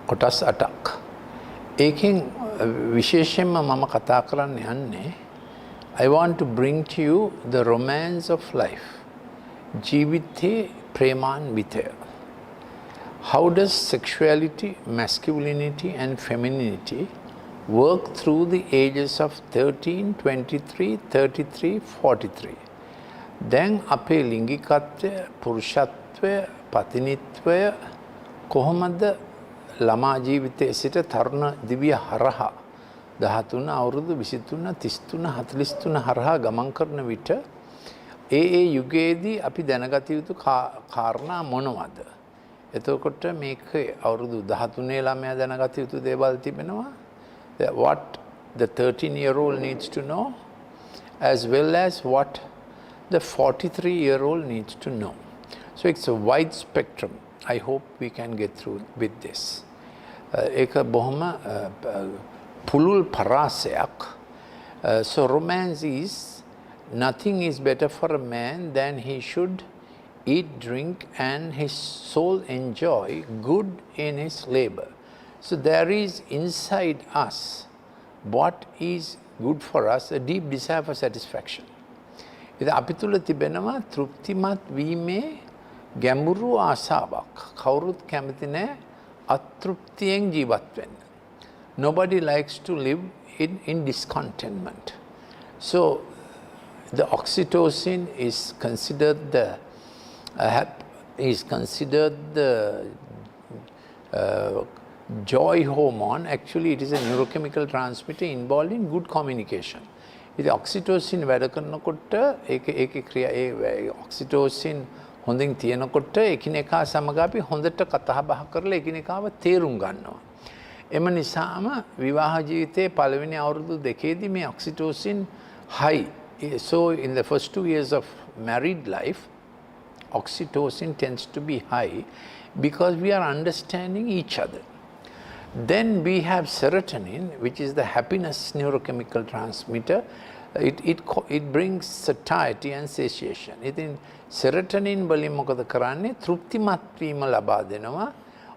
කොටස් 8ක්. ඒකෙන් විශේෂයෙන්ම මම කතා කරන්න යන්නේ I want to bring to you the romance of life. ජීවිතේ ප්‍රේමාන්විතය. How does sexuality, masculinity and femininity work through the ages of 13, 23, 33, 43? දැන් අපේ ලිංගිකත්වය, පුරුෂත්වය, පතිනිත්වය කොහොමද ළමා ජීවිතයේ සිට තරුණ දිවිය හරහා 13 අවුරුදු 23 33 43 හරහා ගමන් කරන විට ඒ යුගයේදී අපි දැනගත යුතු කාරණා මොනවද? එතකොට මේක අවුරුදු 13 ළමයා දැනගත යුතු දේවල් තිබෙනවා. What the 13-year-old needs to know as well as what the 43-year-old needs to know. So it's a wide spectrum. I hope we can get through with this. ඒක බොහොම පුළුල් පරාසයක්. So romance is, nothing is better for a man than he should eat, drink and his soul enjoy good in his labor. So there is inside us what is good for us, a deep desire for satisfaction. ඉතින් අපි තුල තිබෙනවා තෘප්තිමත් වීමේ ගැඹුරු ආසාවක්. කවුරුත් කැමති නැහැ අතෘප්තියෙන් ජීවත් වෙන්න. Nobody likes to live in discontentment. So the oxytocin is considered the joy hormone. Actually, it is a neurochemical transmitter involved in good communication. ඉතින් oxytocin වැඩ කරනකොට ඒකේ ක්‍රියා oxytocin හොඳින් තියෙනකොට එකිනෙකා සමග අපි හොඳට කතා බහ කරලා එකිනෙකාව තේරුම් ගන්නවා. එම නිසාම විවාහ ජීවිතයේ පළවෙනි අවුරුදු දෙකේදී මේ oxytocin high. So in the first 2 years of married life, oxytocin tends to be high because we are understanding each other. Then we have serotonin, which is the happiness neurochemical transmitter. It brings satiety and satiation. ඉතින් serotonin වලින් මොකද කරන්නේ? තෘප්තිමත් වීම ලබා දෙනවා.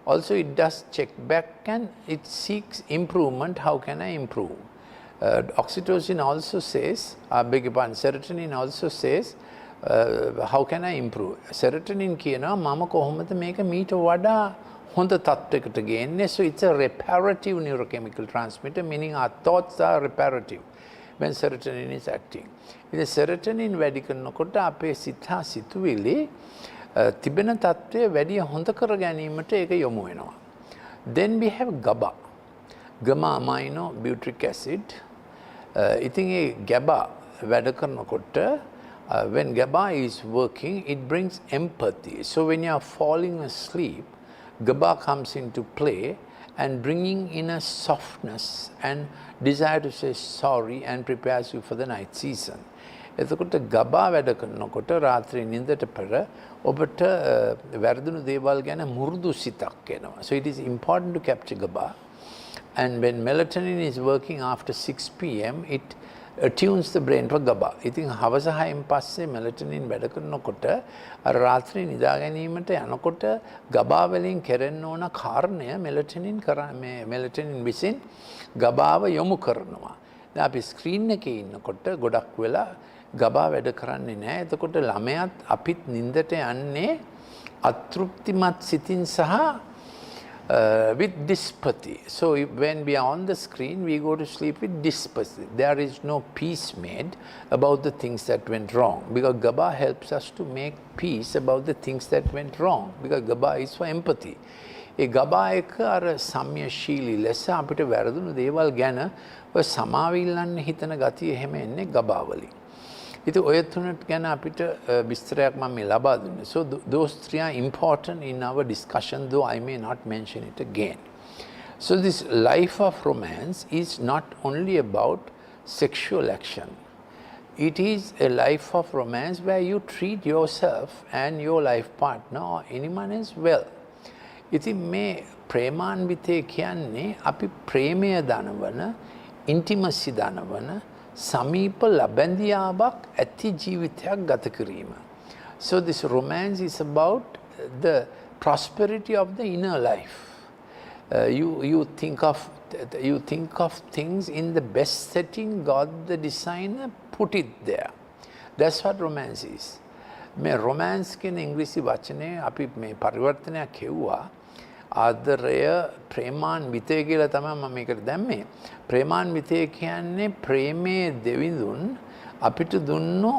Also it does check back and it seeks improvement. How can I improve? Oxytocin also says, beg your pardon, serotonin also says, how can I improve? Serotonin කියනවා මම කොහොමද මේක මීට වඩා හොඳ තත්ත්වයකට ගේන්නේ? So it's a reparative neurochemical transmitter, meaning our thoughts are reparative when serotonin is acting. ඉතින් serotonin වැඩි කරනකොට අපේ සිත සිතුවිලි තිබෙන තත්ත්වය වැඩි හොඳ කර ගැනීමට ඒක යොමු වෙනවා. Then we have GABA, gamma amino butyric acid. ඉතින් ඒ GABA වැඩ කරනකොට when GABA is working, it brings empathy. So when you are falling asleep, GABA comes into play and bringing in a softness and desire to say sorry and prepares you for the night season. එතකොට GABA වැඩ කරනකොට රාත්‍රී නිින්දට පෙර ඔබට වැරදුණු දේවල් ගැන මුරුදු සිතක් එනවා. So it is important to capture GABA. And when melatonin is working after 6 p.m., it attunes the brain for GABA. ඉතින් හවස 6න් පස්සේ melatonin වැඩ කරනකොට අර රාත්‍රී නිදා ගැනීමට යනකොට GABA වලින් කෙරෙන්න ඕන කාරණය melatonin විසින් GABAව යොමු කරනවා. දැන් අපි ස්ක්‍රීන් එකේ ඉන්නකොට ගොඩක් වෙලා GABA වැඩ කරන්නේ නැහැ. එතකොට ළමයාත් අපිත් නිින්දට යන්නේ අතෘප්තිමත් සිතින් සහ with dyspathy. So when we are on the screen, we go to sleep with dyspathy. There is no peace made about the things that went wrong, because GABA helps us to make peace about the things that went wrong, because GABA is for empathy. A GABA එක අර සම්‍යශීලී ලෙස අපිට වැරදුණු දේවල් ගැන ඔය සමාවිල්ලන්න හිතන ගතිය එහෙම එන්නේ GABA වලින්. ඉතින් ඔය තුනට ගැන අපිට විස්තරයක් මම මේ ලබා දුන්නේ. So those three are important in our discussion, though I may not mention it again. So this life of romance is not only about sexual action. It is a life of romance where you treat yourself and your life partner or anyone as well. ඉතින් මේ ප්‍රේමාන්විතය කියන්නේ අපි ප්‍රේමය දනවන, intimacy දනවන, සමීප ලබැඳියාවක් ඇති ජීවිතයක් ගත කිරීම. So this romance is about the prosperity of the inner life. you think of things in the best setting God the designer put it there. That's what romance is. මේ romance කියන ඉංග්‍රීසි වචනේ අපි මේ පරිවර්තනයක් කෙවුවා. ආදරය ප්‍රේමාන්විතය කියලා තමයි මම මේකට දැම්මේ. ප්‍රේමාන්විතය කියන්නේ ප්‍රේමයේ දෙවිඳුන් අපිට දුන්නු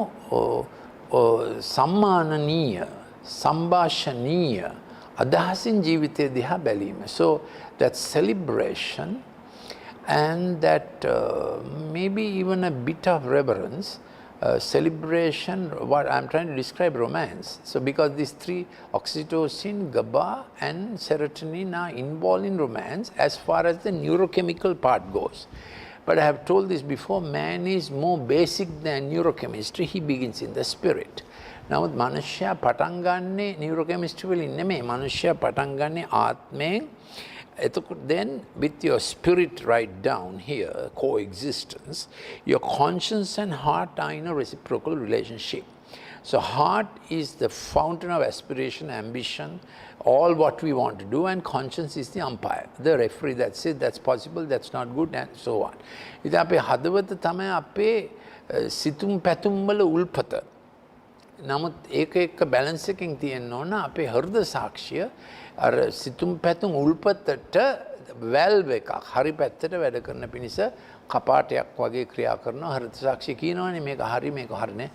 සම්මානනීය සම්භාෂණීය අදහසින් ජීවිතය දිහා බැලීම. So that celebration and that maybe even a bit of reverence, celebration, what I'm trying to describe romance. So because these three, oxytocin, GABA and serotonin are involved in romance as far as the neurochemical part goes. But I have told this before, man is more basic than neurochemistry, he begins in the spirit. නමුත් මනුෂ්‍යයා පටන් ගන්නේ neurochemistry වලින් නෙමෙයි. මනුෂ්‍යයා පටන් ගන්නේ ආත්මයෙන්. එතකොට then with your spirit right down here, coexistence, your conscience and heart are in a reciprocal relationship. So heart is the fountain of aspiration, ambition, all what we want to do, and conscience is the umpire, the referee that says that's possible, that's not good, and so on. ඉතින් අපේ හදවත තමයි අපේ සිතුම් පැතුම් වල උල්පත. නමුත් ඒක එක්ක බැලන්ස් එකකින් තියෙන්න ඕන අපේ හෘද සාක්ෂිය අර සිතුම් පැතුම් උල්පතට වැල්ව් එකක් හරි පැත්තට වැඩ කරන පිණිස කපාටයක් වගේ ක්‍රියා කරනවා. හෘද සාක්ෂිය කියනවානේ මේක හරි මේක හරි නෑ.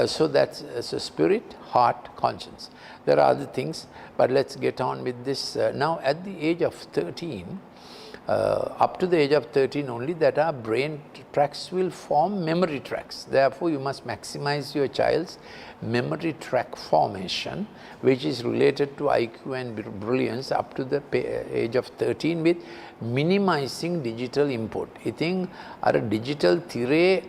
So that's so spirit, heart, conscience. There are other things, but let's get on with this. Now at the age of 13, up to the age of 13 only, that our brain tracks will form memory tracks. Therefore, you must maximize your child's memory track formation, which is related to IQ and brilliance up to the age of 13 with minimizing digital input. I think our digital thire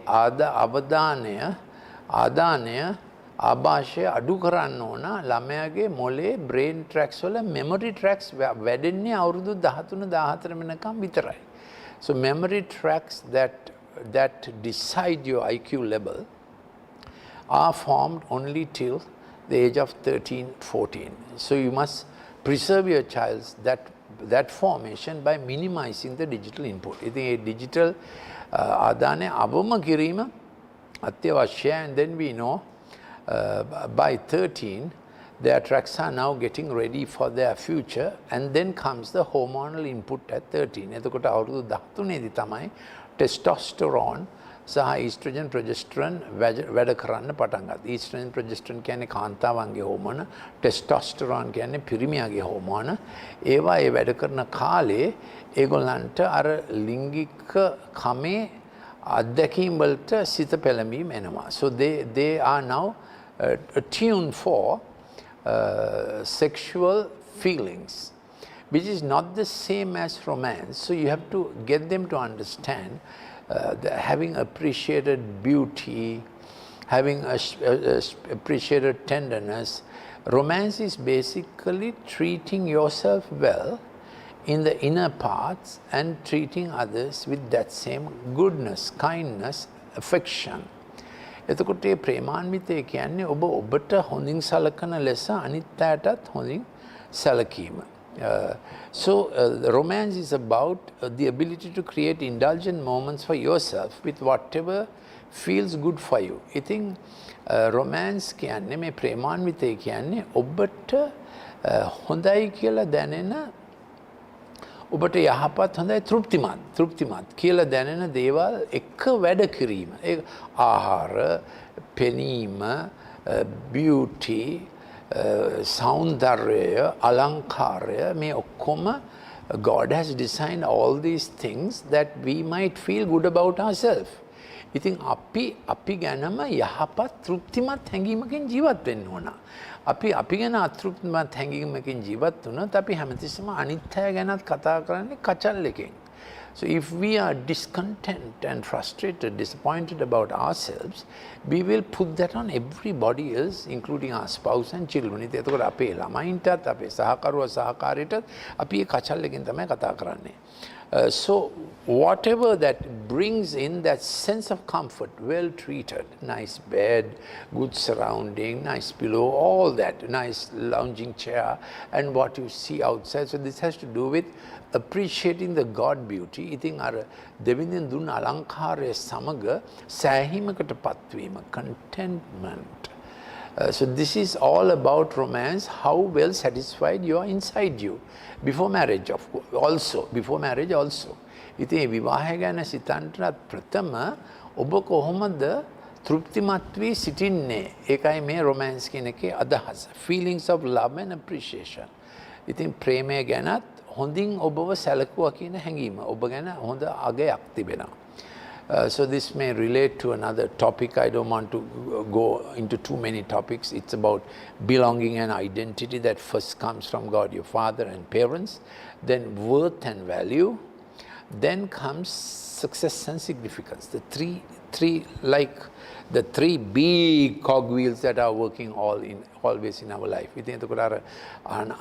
ආදානය ආభాෂය අඩු කරන්න ඕන. ළමයාගේ මොලේ brain tracks වල memory tracks වැඩෙන්නේ අවුරුදු 13 14 වෙනකම් විතරයි. So memory tracks that decide your IQ level are formed only till the age of 13 14. So you must preserve your child's that formation by minimizing the digital input. ඉතින් ඒ digital ආදානය අවම කිරීම අත්‍යවශ්‍යයි. And then we know by 13 their tracks are now getting ready for their future, and then comes the hormonal input at 13. එතකොට අවුරුදු 13 දී තමයි testosterone සහ estrogen progesterone වැඩ කරන්න පටන් ගත්තා. estrogen progesterone කියන්නේ කාන්තාවන්ගේ හෝමෝන, testosterone කියන්නේ පිරිමියාගේ හෝමෝන. ඒවා ඒ වැඩ කරන කාලේ ඒගොල්ලන්ට අර ලිංගික කමේ අත්දැකීම් වලට සිත පෙළඹීම එනවා. So they are now attuned for sexual feelings, which is not the same as romance. So you have to get them to understand having appreciated beauty, having appreciated tenderness. Romance is basically treating yourself well in the inner parts and treating others with that same goodness, kindness, affection. එතකොට මේ ප්‍රේමාන්විතය කියන්නේ ඔබට හොඳින් සලකන ලෙස අනිත් අයටත් හොඳින් සැලකීම. So romance is about the ability to create indulgent moments for yourself with whatever feels good for you. ඉතින් romance කියන්නේ මේ ප්‍රේමාන්විතය කියන්නේ ඔබට හොඳයි කියලා දැනෙන, ඔබට යහපත් හොඳයි තෘප්තිමත් කියලා දැනෙන දේවල් එක වැඩ කිරීම. ඒ ආහාර, පෙනීම, beauty, සෞන්දර්යය, අලංකාරය, මේ ඔක්කොම God has designed all these things that we might feel good about ourselves. ඉතින් අපි ගැනම යහපත් තෘප්තිමත් හැඟීමකින් ජීවත් වෙන්න ඕන. අපි ගැන අතෘප්තිමත් හැඟීමකින් ජීවත් වුණොත් අපි හැමතිස්සෙම අනිත් අය ගැනත් කතා කරන්නේ කචල් එකෙන්. So if we are discontent and frustrated, disappointed about ourselves, we will put that on everybody else, including our spouse and children. එතකොට අපේ ළමයින්ටත් අපේ සහකරුවා සහකාරියටත් අපි ඒ කචල්ලකින් තමයි කතා කරන්නේ. So whatever that brings in that sense of comfort, well treated, nice bed, good surrounding, nice pillow, all that, nice lounging chair, and what you see outside. So this has to do with appreciating the God beauty. ඉතින් අර දෙවිඳින් දුන්න අලංකාරය සමග සෑහීමකට පත්වීම, contentment. So this is all about romance, how well satisfied you are inside you. Before marriage, of course, also. Before marriage also. ඉතින් විවාහය ගැන සිතන්නට ප්‍රථම ඔබ කොහොමද තෘප්තිමත් වී සිටින්නේ? ඒකයි මේ romance කියන එකේ අදහස. Feelings of love and appreciation. ඉතින් ප්‍රේමය ගැනත් හොඳින් ඔබව සැලකුවා කියන හැඟීම. ඔබ ගැන හොඳ අගයක් තිබෙනවා. So this may relate to another topic. I don't want to go into too many topics. It's about belonging and identity that first comes from God, your father and parents, then worth and value, then comes success and significance. The three big cogwheels that are working always in our life. ඉතින් එතකොට අර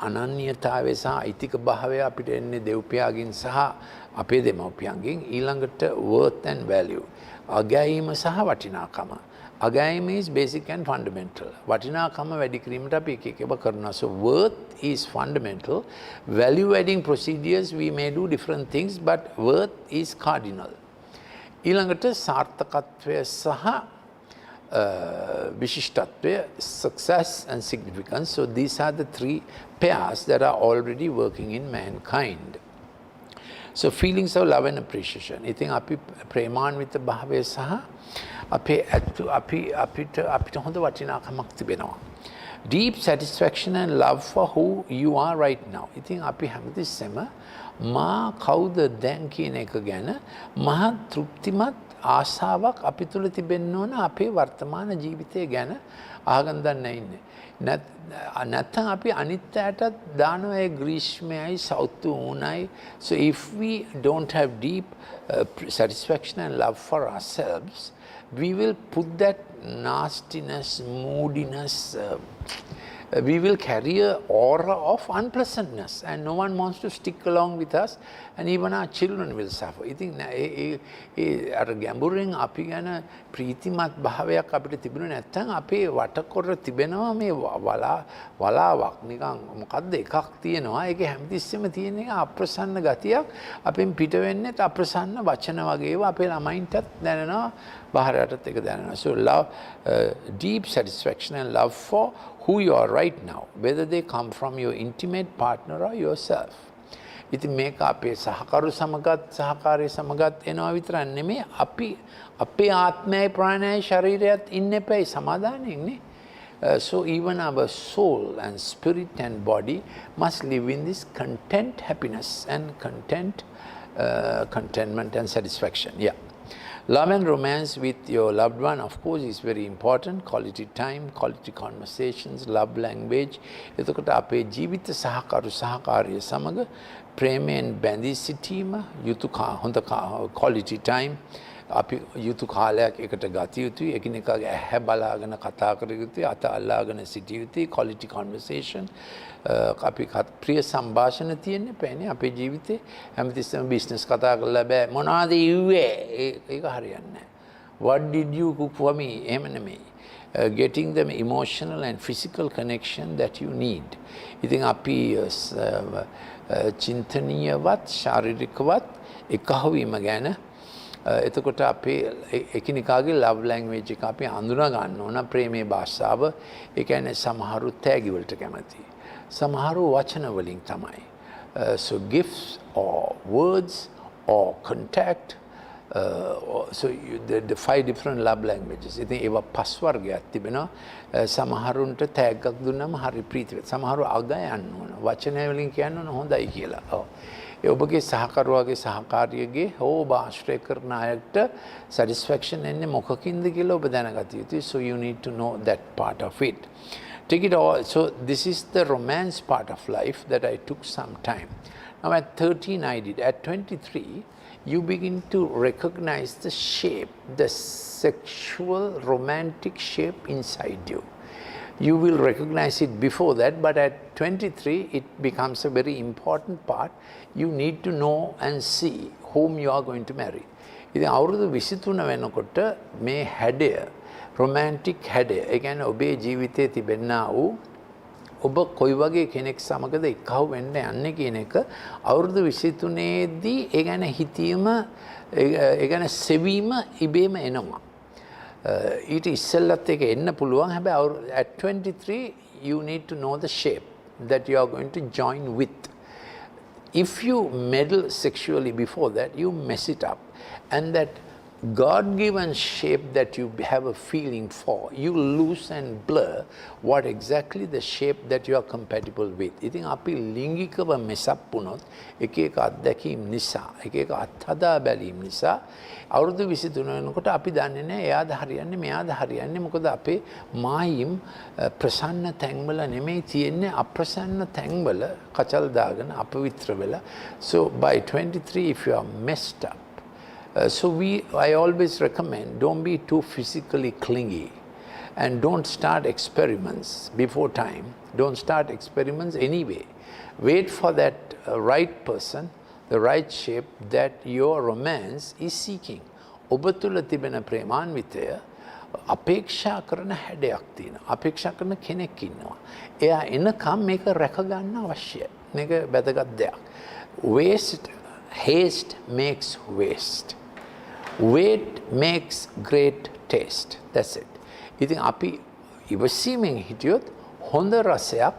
අනන්‍යතාවය සහ අයිතික භාවය අපිට එන්නේ දෙව්පියාගෙන් සහ අපේ දෙමව්පියන්ගෙන්. ඊළඟට worth and value. අගැයීම සහ වටිනාකම. අගැයීම is basic and fundamental. වටිනාකම වැඩි කිරීමට අපි එක එකව කරනවා. So worth is fundamental. Value adding procedures, we may do different things, but worth is cardinal. ඊළඟට සාර්ථකත්වය සහ Vishishtvatva, success and significance. So these are the three pairs that are already working in mankind. So feelings of love and appreciation. ඉතින් අපි ප්‍රේමාන්විත භාවය සහ අපිට හොඳ වටිනාකමක් තිබෙනවා. Deep satisfaction and love for who you are right now. ඉතින් අපි හැමතිස්සෙම මා කවුද දැන් කියන එක ගැන මහා තෘප්තිමත් ආශාවක් අපි තුල තිබෙන්න ඕන අපේ වර්තමාන ජීවිතය ගැන අහගන්න දන්නේ ඉන්නේ. නැත්නම් අපි අනිත් අයටත් දානවා ඒ ග්‍රීෂ්මයයි සෞතු උණයි. So if we don't have deep satisfaction and love for ourselves, we will put that nastiness, moodiness, we will carry an aura of unpleasantness, and no one wants to stick along with us, and even our children will suffer. I think අර ගැඹුරින් අපි ගැන ප්‍රීතිමත් භාවයක් අපිට තිබුණේ නැත්නම් අපේ වටකොර තිබෙනවා මේ වලාවක් නිකන් මොකද්ද එකක් තියෙනවා. ඒකේ හැමතිස්සෙම තියෙන එක අප්‍රසන්න ගතියක්. අපෙන් පිට වෙන්නේ අප්‍රසන්න වචන වගේ ඒවා අපේ ළමයින්ටත් දැනෙනවා, බාහිරටත් ඒක දැනෙනවා. So love, deep satisfaction and love for who you are right now, whether they come from your intimate partner or yourself. ඉතින් මේක අපේ සහකරු සමගත් සහකාරී සමගත් එනවා විතරක් නෙමෙයි, අපි අපේ ආත්මයයි ප්‍රාණයයි ශරීරයත් ඉන්න එපයි සමාදානෙන් නේ. So even our soul and spirit and body must live in this content, happiness and contentment and satisfaction. Yeah. Love and romance with your loved one, of course, is very important. Quality time, quality conversations, love language. එතකොට අපේ ජීවිත සහකරු සහකාරිය සමග ප්‍රේමයෙන් බැඳී සිටීම, හොඳ quality time. අපි යුතු කාලයක් එකට ගත යුතුයි. එකිනෙකාගේ ඇහැ බලාගෙන කතා කර යුතුයි. අත අල්ලාගෙන සිටිය යුතුයි. quality conversation. අපි ප්‍රිය සංഭാෂණ තියෙන්න පැනේ අපේ ජීවිතේ. හැමතිස්සෙම business කතා කරලා බෑ. මොනවද ඉුවේ? ඒක හරියන්නේ නැහැ. What did you cook for me? එහෙම නෙමෙයි. Getting them emotional and physical connection that you need. ඉතින් අපි චින්තනීයවත් ශාරීරිකවත් එකහුවීම ගැන එතකොට අපේ එකිනෙකාගේ ලව් ලැන්ග්වේජ් එක අපි හඳුනා ගන්න ඕන. ප්‍රේමයේ භාෂාව, ඒ කියන්නේ සමහරු තෑගි වලට කැමති, සමහරු වචන වලින් තමයි. So gifts or words or contact, so the 5 different love languages. ඉතින් ඒවා 5 වර්ගයක් තිබෙනවා. සමහරුන්ට තෑග්ගක් දුන්නම හරි ප්‍රීතිවත්, සමහරු අගයන්න ඕන, වචන වලින් කියන්න ඕන හොඳයි කියලා. ඒ ඔබගේ සහකරුවාගේ සහකාරියගේ හෝ ආශ්‍රය කරන අයට satisfaction එන්නේ මොකකින්ද කියලා ඔබ දැනගත යුතුයි. So you need to know that part of it. Take it all. So this is the romance part of life that I took some time. Now at 13 I did. At 23, you begin to recognize the shape, the sexual romantic shape inside you. You will recognize it before that, but at 23, it becomes a very important part. You need to know and see whom you are going to marry. ඉතින් අවුරුදු 23 වෙනකොට මේ හැඩය romantic හැඩය ඒ කියන්නේ ඔබේ ජීවිතයේ තිබෙනා වූ ඔබ කොයි වගේ කෙනෙක් සමගද එක්කව වෙන්න යන්නේ කියන එක අවුරුදු 23 දී ඒ ගැන හිතීම ඒ ගැන සෙවීම ඉබේම එනවා. ඊට ඉස්සෙල්ලත් එක එන්න පුළුවන්. හැබැයි at 23 you need to know the shape that you are going to join with. If you meddle sexually before that, you mess it up. And that God-given shape that you have a feeling for, you lose and blur what exactly the shape that you are compatible with. ඉතින් අපි ලිංගිකව mess up වුණොත් එක එක අත්දැකීම් නිසා, එක එක අත්හදා බැලීම් නිසා අවුරුදු 23 වෙනකොට අපි දන්නේ නැහැ එයාද හරියන්නේ මෙයාද හරියන්නේ මොකද අපේ මායිම් ප්‍රසන්න තැන්වල නෙමෙයි තියෙන්නේ අප්‍රසන්න තැන්වල කචල් දාගෙන අපවිත්‍ර වෙලා. So by 23 if you are messed up, I always recommend, don't be too physically clingy and don't start experiments before time. Don't start experiments anyway. Wait for that right person, the right shape that your romance is seeking. ඔබ තුළ තිබෙන ප්‍රේමාන්විතය අපේක්ෂා කරන හැඩයක් තියෙනවා. අපේක්ෂා කරන කෙනෙක් ඉන්නවා. එයා එනකම් මේක රැක ගන්න අවශ්‍යයි. මේක වැදගත් දෙයක්. Haste makes waste. Wait makes great taste. That's it. ඉතින් අපි ඉවසීමෙන් හිටියොත් හොඳ රසයක්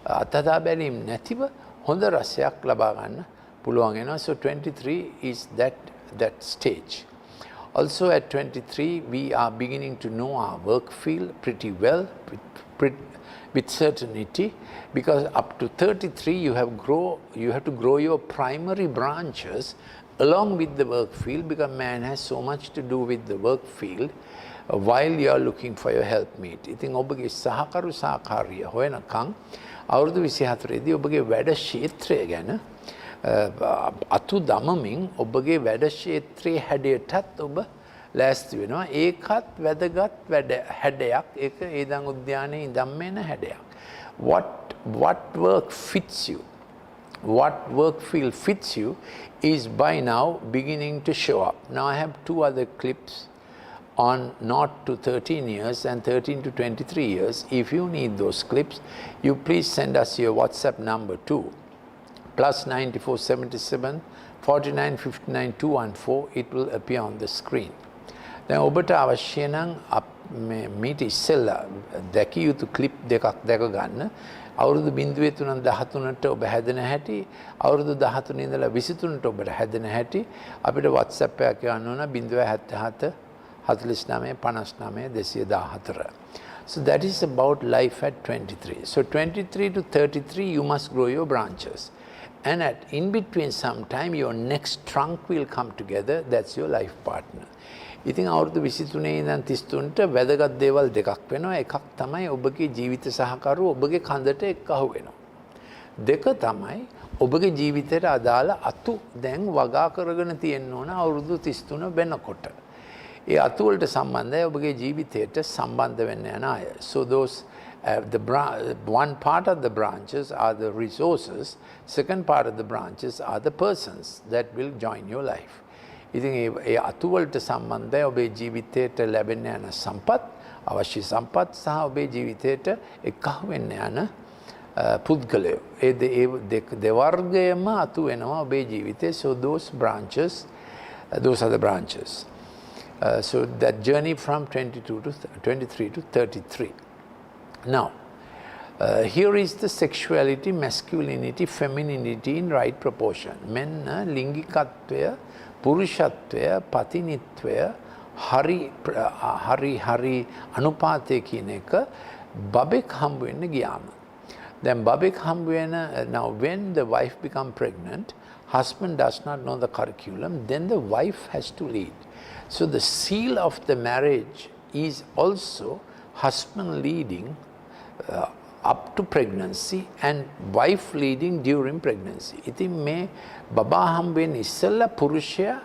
අතදා බැලීම් නැතිව හොඳ රසයක් ලබා ගන්න පුළුවන් වෙනවා. So 23 is that stage. Also at 23 we are beginning to know our work field pretty well with certainty, because up to 33 you have to grow your primary branches along with the work field, because man has so much to do with the work field while you are looking for your helpmate. ඉතින් ඔබගේ සහකරු සහකාරිය හොයනකම් අවුරුදු 24 දී ඔබගේ වැඩ ක්ෂේත්‍රය ගැන අතු දමමින් ඔබගේ වැඩ ක්ෂේත්‍රයේ හැඩයටත් ඔබ ලෑස්ති වෙනවා. ඒකත් වැදගත් වැඩ හැඩයක්. ඒක ඒදන් උද්‍යානයේ ඉඳන් එන හැඩයක්. What work fits you, what work field fits you is by now beginning to show up. Now I have two other clips on not to 13 years and 13 to 23 years. If you need those clips, you please send us your WhatsApp number to +9477 49 59 214. It will appear on the screen. දැන් ඔබට අවශ්‍ය නම් මීට ඉස්සෙල්ලා දැකිය යුතු clip දෙකක් දැක ගන්න. අවුරුදු 03 13ට ඔබ හැදෙන හැටි, අවුරුදු 13 ඉඳලා 23ට ඔබට හැදෙන හැටි අපිට WhatsApp එකක් ගන්න ඕන 077 49 59 214. So that is about life at 23. So 23 to 33 you must grow your branches. And in between some time your next trunk will come together. That's your life partner. ඉතින් අවුරුදු 23 ඉඳන් 33ට වැදගත් දේවල් දෙකක් වෙනවා. එකක් තමයි ඔබගේ ජීවිත සහකරු ඔබගේ කඳට එක්කහුව වෙනවා. දෙක තමයි ඔබගේ ජීවිතයට අදාළ අතු දැන් වගා කරගෙන තියෙන්න ඕන අවුරුදු 33 වෙනකොට. ඒ අතු වලට සම්බන්ධයි ඔබගේ ජීවිතයට සම්බන්ධ වෙන්න යන අය. So those one part of the branches are the resources, second part of the branches are the persons that will join your life. ඉතින් ඒ අතු වලට සම්බන්ධයි ඔබේ ජීවිතයට ලැබෙන්න යන සම්පත්, අවශ්‍ය සම්පත් සහ ඔබේ ජීවිතයට එක්කහුව වෙන්න යන පුද්ගලයෝ. ඒ දෙවර්ගයම අතු වෙනවා ඔබේ ජීවිතේ. So those are the branches. So that journey from 23 to 33. Now, here is the sexuality, masculinity, femininity in right proportion. Men lingikatvය, පුරුෂත්වය, පතිනිත්වය හරි අනුපාතය කියන එක බබෙක් හම්බ වෙන්න ගියාම. දැන් බබෙක් හම්බ වෙන, now when the wife become pregnant, husband does not know the curriculum, then the wife has to lead. So the seal of the marriage is also husband leading up to pregnancy and wife leading during pregnancy. ඉතින් මේ බබා හම්බෙන්න ඉස්සෙල්ලා පුරුෂයා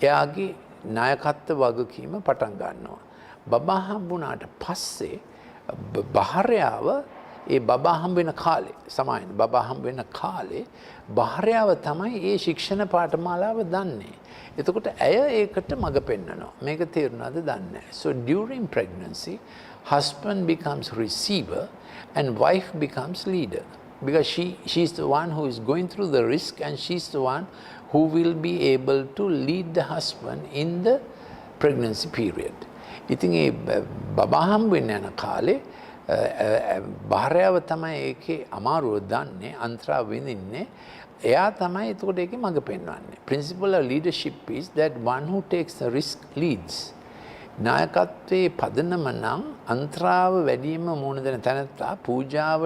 එයාගේ නායකත්ව වගකීම පටන් ගන්නවා. බබා හම්බුණාට පස්සේ භාර්යාව ඒ බබා හම්බෙන කාලේ සමායන බබා හම්බෙන කාලේ භාර්යාව තමයි ඒ ශික්ෂණ පාඨමාලාව දන්නේ. එතකොට ඇය ඒකට මඟ පෙන්නනවා. මේක තේරුණාද දන්නේ නැහැ. So during pregnancy, husband becomes receiver and wife becomes leader, because she's the one who is going through the risk, and she's the one who will be able to lead the husband in the pregnancy period. ඉතින් ඒ බබා හම්බෙන්න යන කාලේ භාර්යාව තමයි ඒකේ අමාරුව දන්නේ, අන්තරා විඳින්නේ. එයා තමයි එතකොට ඒකේ මඟ පෙන්වන්නේ. Principle of leadership is that one who takes the risk leads. නායකත්වයේ පදනම නම් අන්තරාව වැඩියෙන්ම මුණ දෙන තැනත්තා පූජාව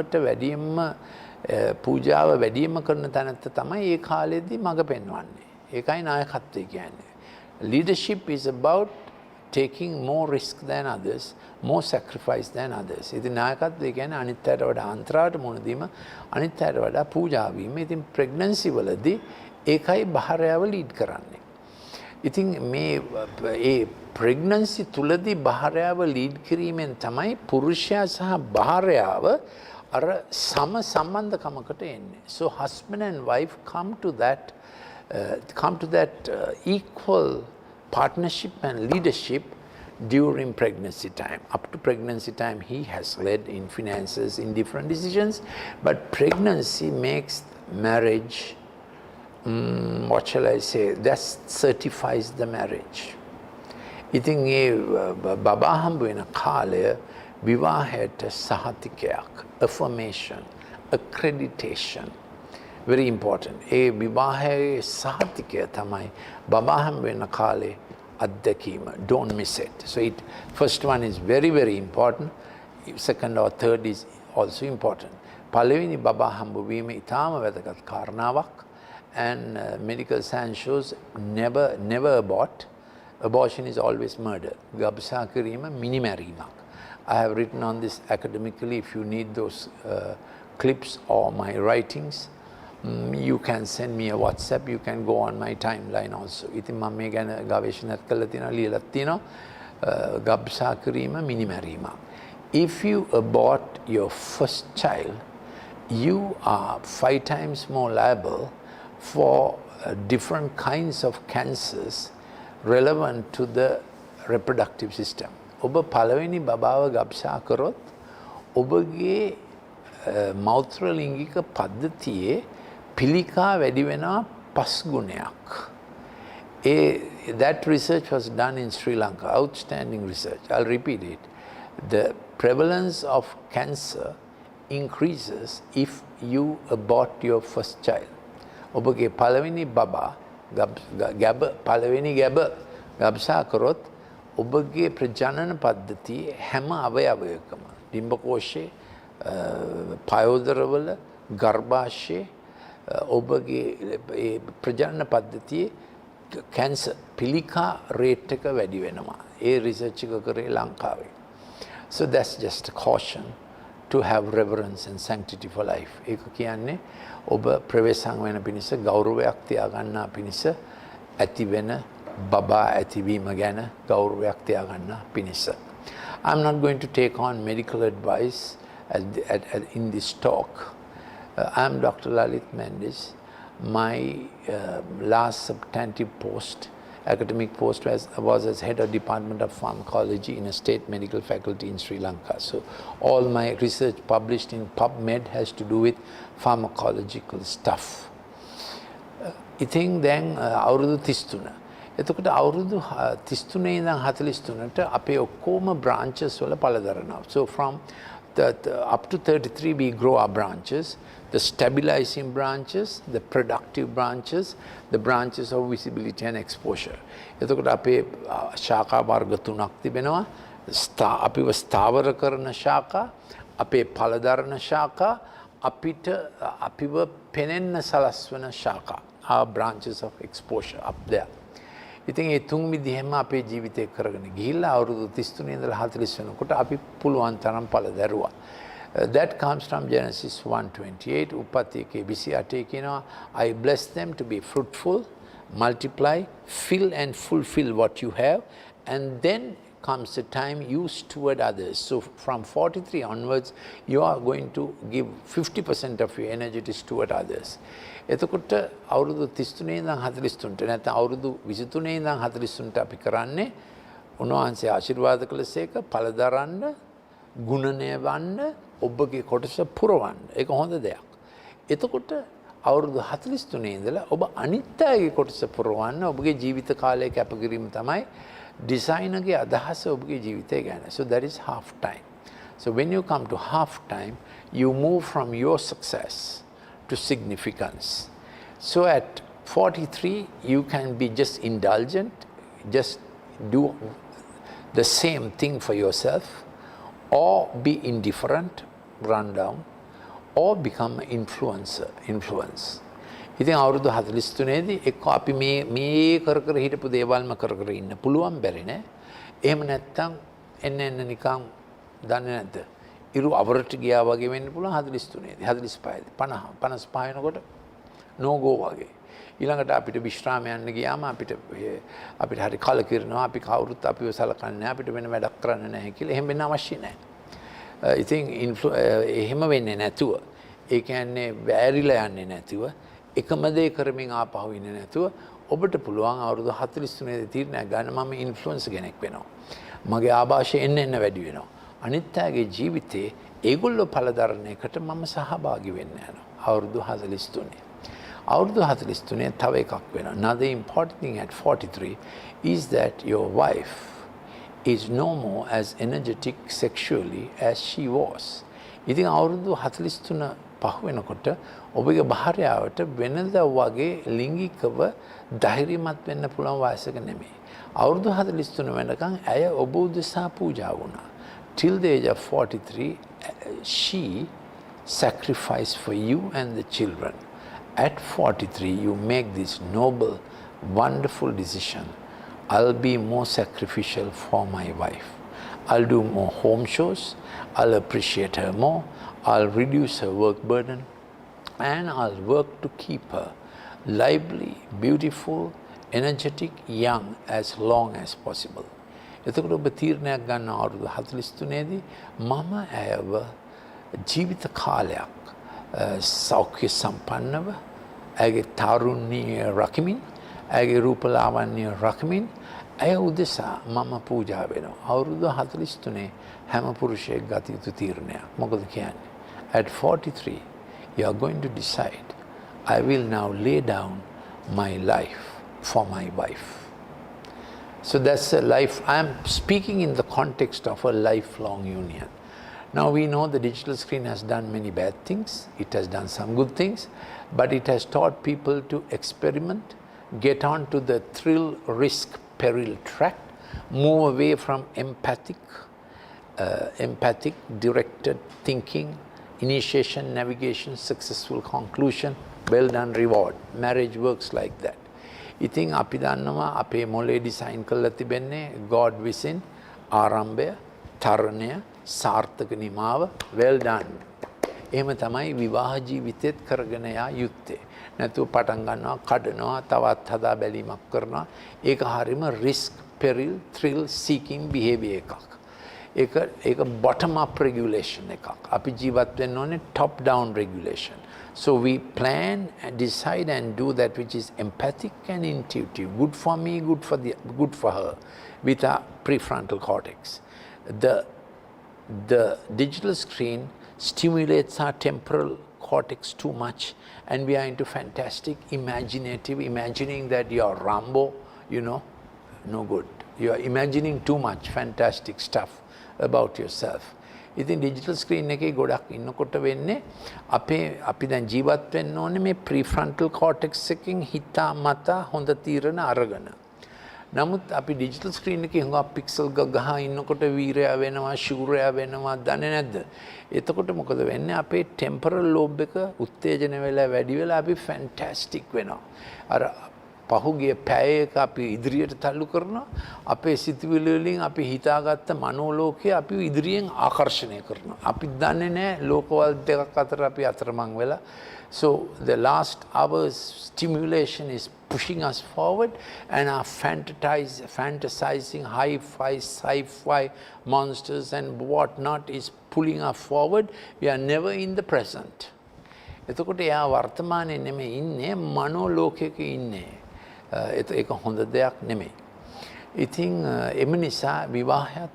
වැඩියෙන්ම කරන තැනත්තා තමයි ඒ කාලෙදී මඟ පෙන්වන්නේ. ඒකයි නායකත්වය කියන්නේ. Leadership is about taking more risk than others, more sacrifice than others. ඉතින් නායකත්වය කියන්නේ අනිත් අයට වඩා අන්තරාවට මුණ දීම, අනිත් අයට වඩා පූජා වීම. ඉතින් ප්‍රෙග්නන්සි වලදී ඒකයි භාර්යාව ලීඩ් කරන්නේ. ඉතින් මේ ඒ ප්‍රෙග්නන්සි තුලදී භාර්යාව ලීඩ් කිරීමෙන් තමයි පුරුෂයා සහ භාර්යාව අර සම සම්බන්ධකමකට එන්නේ. So husband and wife come to that equal partnership and leadership during pregnancy time. Up to pregnancy time, he has led in finances, in different decisions, but pregnancy makes marriage, what shall I say, that certifies the marriage. ඉතින් ඒ බබා හම්බ වෙන කාලය විවාහයට සහතිකයක්, affirmation, accreditation, very important. ඒ විවාහයේ සහතිකය තමයි බබා හම්බ වෙන කාලේ අත්දැකීම. Don't miss it. So first one is very, very important. Second or third is also important. පළවෙනි බබා හම්බවීම ඉතාම වැදගත් කාරණාවක්. And medical science shows never abort. Abortion is always murder. ගබ්සා කිරීම මිනිමැරීමක්. I have written on this academically. If you need those clips or my writings, you can send me a WhatsApp. You can go on my timeline also. ඉතින් මම මේ ගැන ගවේෂණයක් කළා තියෙනවා, ලියලා තියෙනවා. ගබ්සා කිරීම මිනිමැරීමක්. If you abort your first child, you are 5 times more liable for different kinds of cancers relevant to the reproductive system. ඔබ පළවෙනි බබාව ගබ්සා කරොත් ඔබගේ මෞත්‍ර ලිංගික පද්ධතියේ පිළිකා වැඩි වෙනවා 5 ගුණයක්. That research was done in Sri Lanka, outstanding research. I'll repeat it. The prevalence of cancer increases if you abort your first child. ඔබගේ පළවෙනි බබා පළවෙනි ගැබ ගබ්සා කරොත් ඔබගේ ප්‍රජනන පද්ධතියේ හැම අවයවයකම ඩිම්බකෝෂයේ පයෝදරවල ගර්භාෂයේ ඔබගේ ප්‍රජනන පද්ධතියේ කැන්සර් පිළිකා රේට් එක වැඩි වෙනවා. ඒ රිසර්ච් එක කරේ ලංකාවේ. So that's just a caution to have reverence and sanctity for life. ඒක කියන්නේ ඔබ ප්‍රවේශම් වෙන පිණිස ගෞරවයක් තියාගන්නා පිණිස ඇති වෙන බබා ඇතිවීම ගැන ගෞරවයක් තියාගන්නා පිණිස. I'm not going to take on medical advice in this talk. I'm Dr. Lalith Mendes. My last substantive post, academic post, was as head of Department of Pharmacology in a state medical faculty in Sri Lanka. So all my research published in PubMed has to do with pharmacological stuff. ඉතින් දැන් අවුරුදු 33. එතකොට අවුරුදු 33 ඉඳන් 43ට අපේ ඔක්කොම branches වල පළදරනවා. So from up to 33 we grow our branches, the stabilizing branches, the productive branches, the branches of visibility and exposure. එතකොට අපේ ශාඛා වර්ග 3ක් තිබෙනවා. අපිව ස්ථාවර කරන ශාඛා, අපේ පළදරන ශාඛා, අපිව පෙනෙන්න සලස්වන ශාඛා. Our branches of exposure up there. ඉතින් ඒ තුන් විදිහෙම අපේ ජීවිතේ කරගෙන ගිහිල්ලා අවුරුදු 33 ඉඳලා 40 වෙනකොට අපි පුළුවන් තරම් පළ දැරුවා. That comes from Genesis 1:28. Upatike bisiyate kina. I bless them to be fruitful, multiply, fill and fulfill what you have, and then comes the time you steward others. So from 43 onwards, you are going to give 50% of your energy to steward others. එතකොට අවුරුදු 33 ඉඳන් 43ට නැත්නම් අවුරුදු 23 ඉඳන් 43ට අපි කරන්නේ උන්වහන්සේ ආශිර්වාද කළසේක පළදරන්න ගුණණය වන්න ඔබගේ කොටස පුරවන්න. ඒක හොඳ දෙයක්. එතකොට අවුරුදු 43 ඉඳලා ඔබ අනිත් අයගේ කොටස පුරවන්න ඔබගේ ජීවිත කාලය කැපකිරීම තමයි ඩිසයිනර්ගේ අදහස ඔබගේ ජීවිතය ගැන. So that is half time. So when you come to half time, you move from your success to significance. So at 43, you can be just indulgent, just do the same thing for yourself, or be indifferent, run down, or become an influencer, influence. ඉතින් අවුරුදු 43 දී එක්ක අපි මේ කර හිටපු දේවල්ම කර ඉන්න පුළුවන් බැරි නේ. එහෙම නැත්තම් එන්න නිකන් දන්නේ නැද්ද? ඉරු අවරට ගියා වගේ වෙන්න පුළුවන් 43 දී 45 දී 50 55 වෙනකොට නෝගෝ වගේ. ඊළඟට අපිට විශ්‍රාම යන්න ගියාම අපිට හරි කලකිරෙනවා. අපි කවුරුත් අපිව සලකන්නේ නැහැ. අපිට වෙන වැඩක් කරන්න නැහැ කියලා. එහෙම වෙන්න අවශ්‍ය නැහැ. ඉතින් එහෙම වෙන්නේ නැතුව ඒ කියන්නේ වැරිලා යන්නේ නැතුව එකම දේ කරමින් ආපහු ඉන්නේ නැතුව ඔබට පුළුවන් අවුරුදු 43 දී තීරණයක් ගන්න මම ඉන්ෆ්ලුවන්ස් කෙනෙක් වෙනවා. මගේ ආభాෂය එන්න වැඩි වෙනවා. අනිත් අයගේ ජීවිතේ ඒගොල්ලෝ පළදරන එකට මම සහභාගී වෙන්න යනවා. අවුරුදු 43. අවුරුදු 43 තව එකක් වෙනවා. Another important thing at 43 is that your wife is no more as energetic sexually as she was. ඉතින් අවුරුදු 43 පහ වෙනකොට ඔබගේ භාර්යාවට වෙනදා වගේ ලිංගිකව ධෛර්යමත් වෙන්න පුළුවන් වයසක නෙමෙයි. අවුරුදු 43 වෙනකන් ඇය ඔබ උදෙසා පූජා වුණා. Till the age of 43, she sacrificed for you and the children. At 43, you make this noble, wonderful decision. I'll be more sacrificial for my wife. I'll do more home chores. I'll appreciate her more. I'll reduce her work burden. And I'll work to keep her lively, beautiful, energetic, young as long as possible. එතකොට ඔබ තීරණයක් ගන්න අවුරුදු 43 දී මම ඇයව ජීවිත කාලයක් සෞඛ්‍ය සම්පන්නව ඇගේ තරුණිය රකිමින් ඇගේ රූපලාවන්‍ය රකිමින් ඇය උදෙසා මම පූජා වෙනවා. අවුරුදු 43 හැම පුරුෂයෙක් ගත යුතු තීරණයක්. මොකද කියන්නේ? At 43 you are going to decide, I will now lay down my life for my wife. So that's a life. I'm speaking in the context of a lifelong union. Now we know the digital screen has done many bad things. It has done some good things, but it has taught people to experiment, get on to the thrill, risk, peril track, move away from empathic, directed thinking, initiation, navigation, successful conclusion, well done, reward. Marriage works like that. ඉතින් අපි දන්නවා අපේ මොලේ design කරලා තිබෙන්නේ God විසින් ආරම්භය, තරණය, සාර්ථක නිමාව, well done. එහෙම තමයි විවාහ ජීවිතෙත් කරගෙන යා යුත්තේ. නැතුව පටන් ගන්නවා, කඩනවා, තවත් හදා බැලීමක් කරනවා. ඒක හරීම risk, peril, thrill seeking behavior එකක්. ඒක bottom up regulation එකක්. අපි ජීවත් වෙන්න ඕනේ top down regulation. So we plan and decide and do that which is empathic and intuitive, good for me, good for her, with our prefrontal cortex. The digital screen stimulates our temporal cortex too much, and we are into fantastic, imaginative, imagining that you are Rambo, no good. You are imagining too much fantastic stuff about yourself. ඉතින් digital screen එකේ ගොඩක් ඉන්නකොට වෙන්නේ අපි දැන් ජීවත් වෙන්න ඕනේ මේ ප්‍රීෆ්‍රන්ටල් කෝටෙක්ස් එකකින් හිතා මතා හොඳ තීරණ අරගෙන. නමුත් අපි ඩිජිටල් ස්ක්‍රීන් එකේ හුඟක් පික්සල් ගහ ඉන්නකොට වීරයා වෙනවා, ශූරයා වෙනවා, දන්නේ නැද්ද? එතකොට මොකද වෙන්නේ? අපේ ටෙම්පරල් ලෝබ් එක උත්තේජන වෙලා වැඩි වෙලා අපි ෆැන්ටැස්ටික් වෙනවා. අර පහුගිය පැයක අපි ඉදිරියට තල්ලු කරනවා අපේ සිතුවිලි වලින් අපි හිතාගත්ත මනෝලෝකය අපි ඉදිරියෙන් ආකර්ෂණය කරනවා අපි දන්නේ නැහැ ලෝකවල දෙකක් අතර අපි අතරමං වෙලා so the last hour's stimulation is pushing us forward and our fantasizing sci-fi monsters and whatnot is pulling us forward we are never in the present එතකොට එයා වර්තමානයේ නෙමෙයි ඉන්නේ මනෝලෝකයක ඉන්නේ ඒක හොඳ දෙයක් නෙමෙයි. ඉතින් එම නිසා විවාහයත්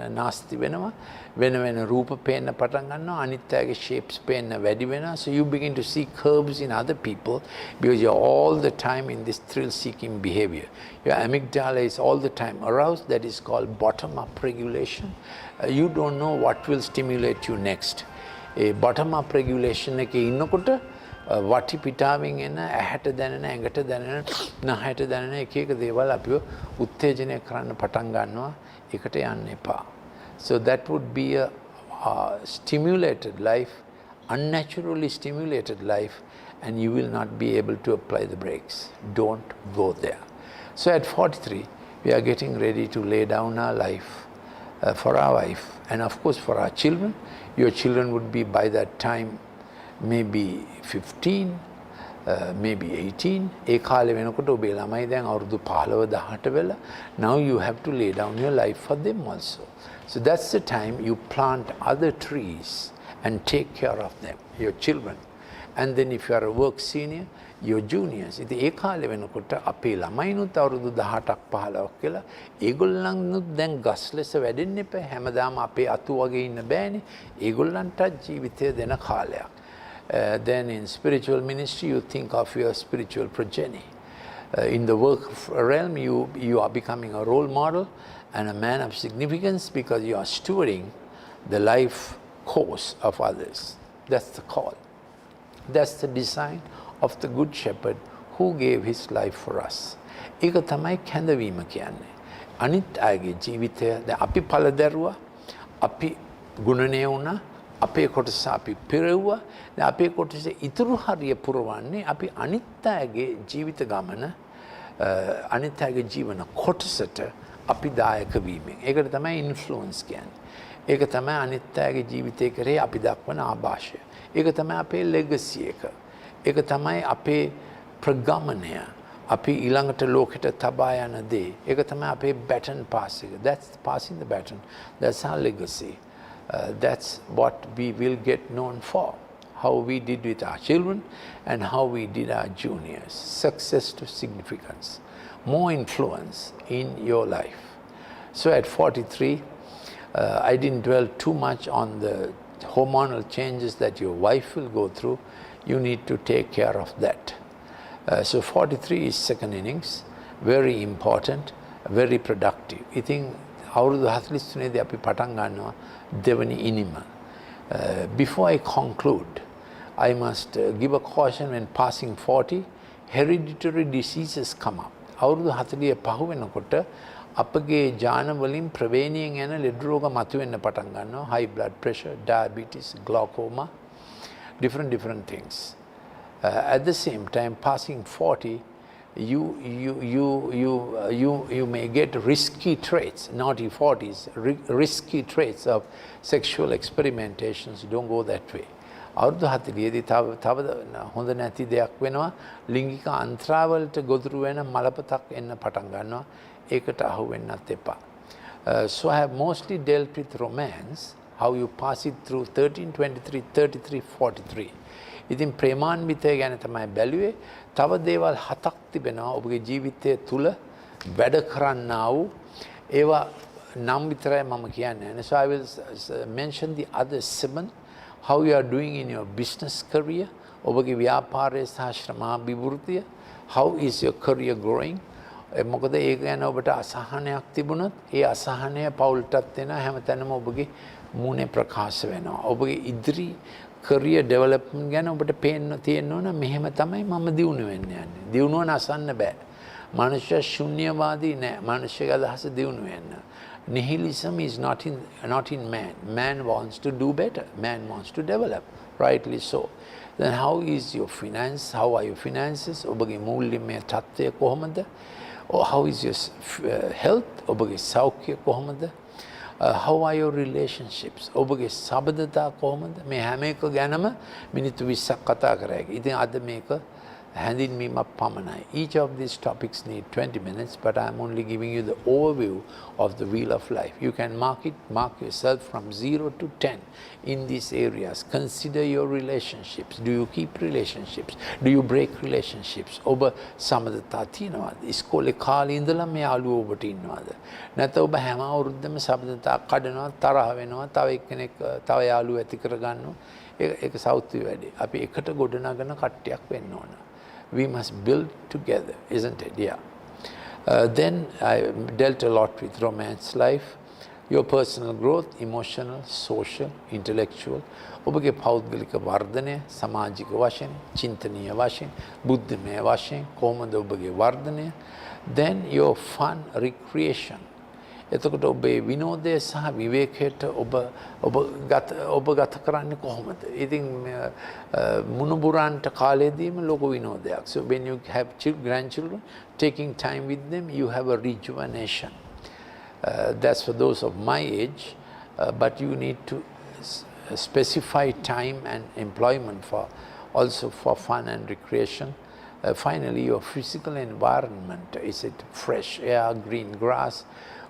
නාස්ති වෙනවා වෙන වෙන රූප පේන්න පටන් ගන්නවා අනිත් අයගේ shapes පේන්න වැඩි වෙනවා so you begin to see curves in other people because you're all the time in this thrill seeking behavior your amygdala is all the time aroused that is called bottom up regulation you don't know what will stimulate you next a bottom up regulation එකේ ඉන්නකොට වටි පිටාවෙන් එන ඇහැට දැනෙන ඇඟට දැනෙන නහයට දැනෙන එක එක දේවල් අපිව උත්තේජනය කරන්න පටන් ගන්නවා ඒකට යන්න එපා so that would be a stimulated life unnaturally stimulated life and you will not be able to apply the brakes don't go there so at 43 we are getting ready to lay down our life for our wife and of course for our children your children would be by that time maybe 15 maybe 18 ඒ කාලේ වෙනකොට ඔබේ ළමයි දැන් අවුරුදු 15 18 වෙලා now you have to lay down your life for them also so that's the time you plant other trees and take care of them your children and then if you are a work senior your juniors ඉතින් ඒ කාලේ වෙනකොට අපේ ළමයිනුත් අවුරුදු 18ක් 15ක් කියලා ඒගොල්ලන්නුත් දැන් ගස් ලෙස වැඩෙන්න එපා හැමදාම අපේ අතු වගේ ඉන්න බෑනේ ඒගොල්ලන්ට ජීවිතය දෙන කාලයක් then in spiritual ministry you think of your spiritual progeny in the work realm you are becoming a role model and a man of significance because you are stewarding the life course of others that's the call that's the design of the good shepherd who gave his life for us ඒක තමයි කැඳවීම කියන්නේ අනිත් අයගේ ජීවිතය දැන් අපි පළදරුවා අපි ගුණණය වුණා අපේ කොටස අපි පෙරෙව්වා දැන් අපේ කොටස ඉතුරු හරිය පුරවන්නේ අපි අනිත් අයගේ ජීවිත ගමන අනිත් අයගේ ජීවන කොටසට අපි දායක වීමෙන් ඒකට තමයි ඉන්ෆ්ලුවන්ස් කියන්නේ ඒක තමයි අනිත් අයගේ ජීවිතය කරේ අපි දක්වන ආభాෂය ඒක තමයි අපේ ලෙගසි එක ඒක තමයි අපේ ප්‍රගමනය අපි ඊළඟට ලෝකෙට තබා යන දේ ඒක තමයි අපේ baton pass එක that's passing the baton that's our legacy that's what we will get known for how we did with our children and how we did our juniors success to significance more influence in your life so at 43 I didn't dwell too much on the hormonal changes that your wife will go through you need to take care of that so 43 is second innings very important very productive I think අවුරුදු 43 දී අපි පටන් ගන්නවා දෙවනි ඉනිම before I conclude I must give a caution when passing 40 hereditary diseases come up අවුරුදු 40 පහ වෙනකොට අපගේ ජාන වලින් ප්‍රවේණියෙන් යන ලෙඩ රෝග මතුවෙන්න පටන් ගන්නවා high blood pressure diabetes glaucoma different things at the same time passing 40 you may get risky traits, naughty 40s, risky traits of sexual experimentations. Don't go that way. අවුරුදු 40දී තව හොඳ නැති දෙයක් වෙනවා ලිංගික අන්තරාවලට ගොදුරු වෙන මලපතක් එන්න පටන් ගන්නවා ඒකට අහු වෙන්නත් එපා so I have mostly dealt with romance how you pass it through 13 23 33 43 ඉතින් ප්‍රේමාන්විතය ගැන තමයි බැලුවේ තව දේවල් හතක් තිබෙනවා ඔබගේ ජීවිතය තුල වැඩ කරන්නා වූ ඒවා නම් විතරයි මම කියන්නේ so I will mention the other 7 how you are doing in your business career ඔබගේ ව්‍යාපාරයේ සහ ශ්‍රමාභිවෘද්ධිය how is your career growing මොකද ඒක ගැන ඔබට අසහනයක් තිබුණොත් ඒ අසහනය පෞල්ටත් වෙනවා හැමතැනම ඔබගේ මූණේ ප්‍රකාශ වෙනවා ඔබගේ ඉදිරි career development ගැන ඔබට පේන්න තියෙන්න ඕන මෙහෙම තමයි මම දියුණු වෙන්න යන්නේ දියුණුව නසන්න බෑ මනුෂ්‍ය ශුන්‍යවාදී නෑ මනුෂ්‍යගේ අදහස දියුණු වෙන්න nihilism is not in man wants to do better man wants to develop rightly so Then how is your finance? How are your finances? ඔබගේ මූල්‍යමය තත්ත්වය කොහොමද? Or how is your health? ඔබගේ සෞඛ්‍ය කොහොමද? How are your relationships? ඔබගේ සබඳතා කොහොමද? මේ හැම එක ගැනම මිනිත්තු 20ක් කතා කරා. ඉතින් අද මේක හැඳින්වීමක් පමණයි. Each of these topics need 20 minutes, but I am only giving you the overview of the wheel of life. You can mark yourself from 0 to 10 in these areas. Consider your relationships. Do you keep relationships? Do you break relationships? ඔබ සමදතා තියනවාද? ඉස්කෝලේ කාලේ ඉඳලා මේ යාළුවෝ ඔබට ඉන්නවාද? නැත්නම් ඔබ හැම අවුරුද්දම සමදතා කඩනවා, තරහ වෙනවා, තව එක්කෙනෙක් තව යාළුවෝ ඇති කරගන්නවා. ඒක සෞත්වි වැඩේ. අපි එකට ගොඩනගන කට්ටියක් වෙන්න ඕන. We must build together, isn't it? Yeah. Then I dealt a lot with romance life, your personal growth, emotional, social, intellectual, ඔබගේ පෞද්ගලික වර්ධනය, සමාජික වශයෙන්, චින්තනීය වශයෙන්, බුද්ධිමය වශයෙන්, කොහොමද ඔබගේ වර්ධනය? Then your fun, recreation. එතකොට ඔබේ විනෝදය සහ විවේකයට ඔබ ගත කරන්නේ කොහොමද? ඉතින් මුණුබුරන්ට කාලෙදීම ලොකු විනෝදයක්. So when you have grandchildren, taking time with them, you have a rejuvenation. That's for those of my age, but you need to specify time and employment also for fun and recreation. Finally, your physical environment, is it fresh air, green grass?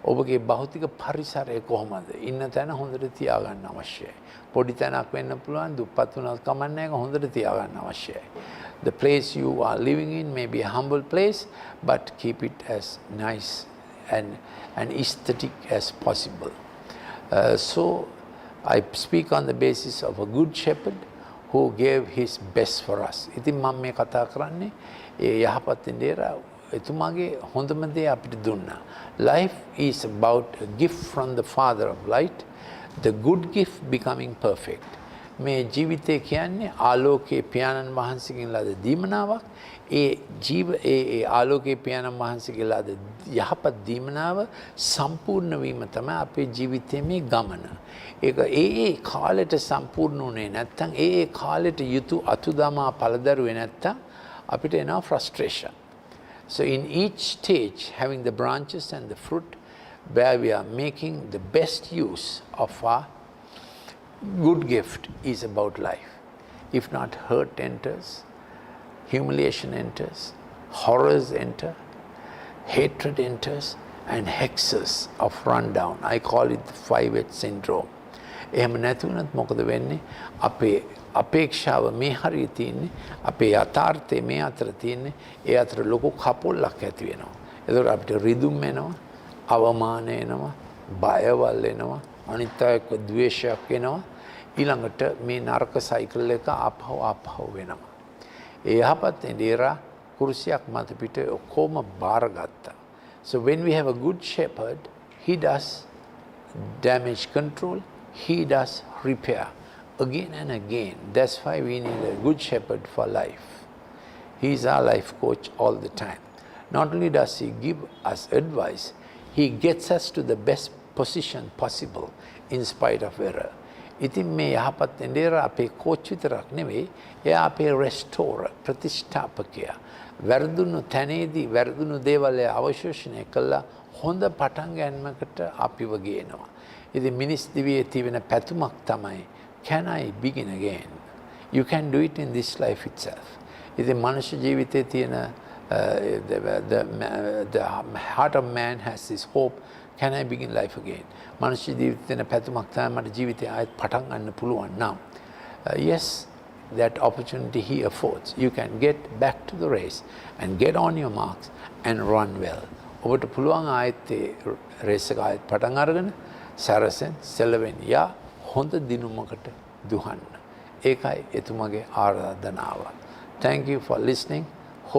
ඔබගේ භෞතික පරිසරය කොහොමද? ඉන්න තැන හොඳට තියාගන්න අවශ්‍යයි. පොඩි තැනක් වෙන්න පුළුවන්, දුප්පත් වුණත් කමක් නැහැ, හොඳට තියාගන්න අවශ්‍යයි. The place you are living in may be a humble place, but keep it as nice and aesthetic as possible. So I speak on the basis of a good shepherd who gave his best for us. ඉතින් මම මේ කතා කරන්නේ ඒ යහපත් ඉන්දියරා එතුමාගේ හොඳම දේ අපිට දුන්නා. Life is about a gift from the Father of light, the good gift becoming perfect. මේ ජීවිතය කියන්නේ ආලෝකයේ පියාණන් වහන්සේගෙන් ලද දීමනාවක්. ඒ ආලෝකයේ පියාණන් වහන්සේගෙන් ලද යහපත් දීමනාව සම්පූර්ණ වීම තමයි අපේ ජීවිතයේ මේ ගමන. ඒක ඒ කාලෙට සම්පූර්ණ වුණේ නැත්නම් ඒ කාලෙට යුතු අතුදමා පළදරුවේ නැත්නම් අපිට එනවා frustration. So in each stage, having the branches and the fruit, where we are making the best use of our good gift, is about life. If not, hurt enters, humiliation enters, horrors enter, hatred enters, and hexes of rundown. I call it the 5H syndrome. එහෙම නැති වුණත් මොකද වෙන්නේ? අපේ අපේක්ෂාව මේ හරිය තියෙන්නේ, අපේ යථාර්ථය මේ අතර තියෙන්නේ, ඒ අතර ලොකු කපොල්ලක් ඇති වෙනවා. ඒතකොට අපිට රිදුම් එනවා, අවමාන එනවා, බයවල් එනවා, අනිත් අයක ද්වේෂයක් එනවා. ඊළඟට මේ නරක සයිකල් එක ආපහු වෙනවා. ඒ යහපත් ඉන්දියරා කුරුසියක් මත පිට ඔක්කොම බාරගත්තා. So when we have a good shepherd, he does damage control, he does repair. Again and again. That's why we need a good shepherd for life. He is our life coach all the time. Not only does he give us advice, he gets us to the best position possible in spite of error. ඉතින් මේ යහපත් ඉන්දියරා අපේ coach විතරක් නෙවෙයි, එයා අපේ රෙස්ටෝරර්, ප්‍රතිෂ්ඨාපකයා. වැරදුණු තැනේදී වැරදුණු දේවල් අවශෝෂණය කළා හොඳ පටන් ගැනීමකට අපිව ගේනවා. ඉතින් මිනිස් දිවියේ තියෙන පැතුමක් තමයි, can I begin again? You can do it in this life itself. ඉතින් මනුෂ්‍ය ජීවිතයේ තියෙන the heart of man has this hope, can I begin life again? මනුෂ්‍ය ජීවිතයේ තියෙන පැතුමක් තමයි මට ජීවිතය ආයෙත් පටන් ගන්න පුළුවන් නම්. Yes, that opportunity he affords. You can get back to the race and get on your marks and run well. ඔබට පුළුවන් ආයෙත් රේස් එක ආයෙත් පටන් අරගෙන සරසෙන් සෙලවෙන් යා හොඳ දිනුමකට දුහන්න. ඒකයි එතුමගේ ආරාධනාව. Thank you for listening.